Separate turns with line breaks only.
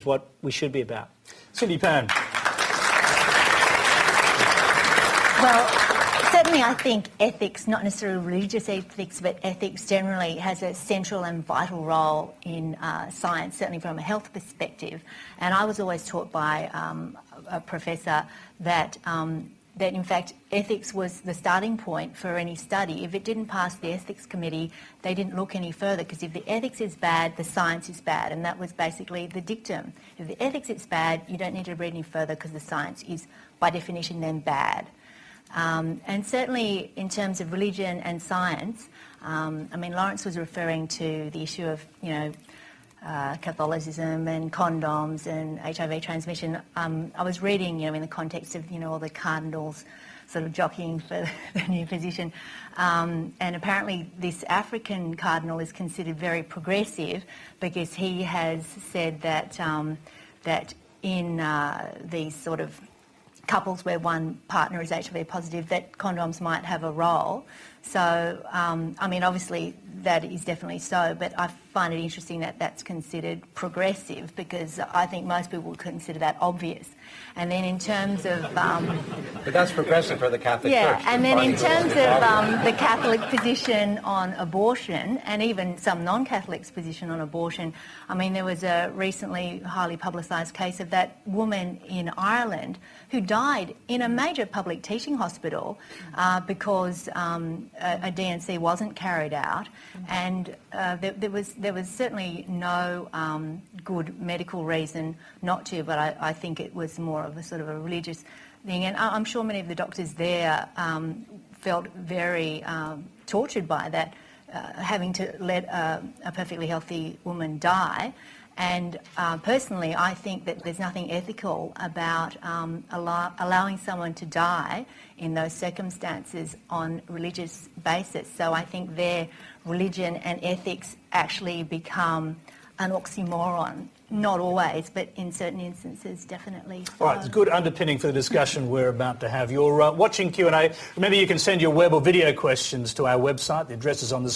what we should be about. Cindy Pan.
Well, certainly I think ethics, not necessarily religious ethics, but ethics generally has a central and vital role in science, certainly from a health perspective. And I was always taught by a professor that that in fact ethics was the starting point for any study. If it didn't pass the ethics committee, they didn't look any further, because if the ethics is bad, the science is bad, and that was basically the dictum. If the ethics is bad, you don't need to read any further, because the science is by definition then bad. And certainly in terms of religion and science, I mean, Lawrence was referring to the issue of, Catholicism and condoms and HIV transmission. I was reading, in the context of, all the cardinals sort of jockeying for the new position. And apparently this African cardinal is considered very progressive, because he has said that, that in these sort of couples where one partner is HIV positive, that condoms might have a role. So, I mean, obviously that is definitely so, but I find it interesting that that's considered progressive, because I think most people would consider that obvious. And then in terms of...
but that's progressive for the Catholic Church.
Yeah, and then in terms of the Catholic position on abortion, and even some non-Catholics' position on abortion, I mean, there was a recently highly publicised case of that woman in Ireland who died in a major public teaching hospital because a DNC wasn't carried out, and there was certainly no good medical reason not to, but I think it was more of a sort of a religious thing, and I'm sure many of the doctors there felt very tortured by that, having to let a perfectly healthy woman die. And personally, I think that there's nothing ethical about allowing someone to die in those circumstances on religious basis. So I think their religion and ethics actually become an oxymoron. Not always, but in certain instances, definitely.
All right, it's good underpinning for the discussion we're about to have. You're watching Q&A. Remember, you can send your web or video questions to our website. The address is on the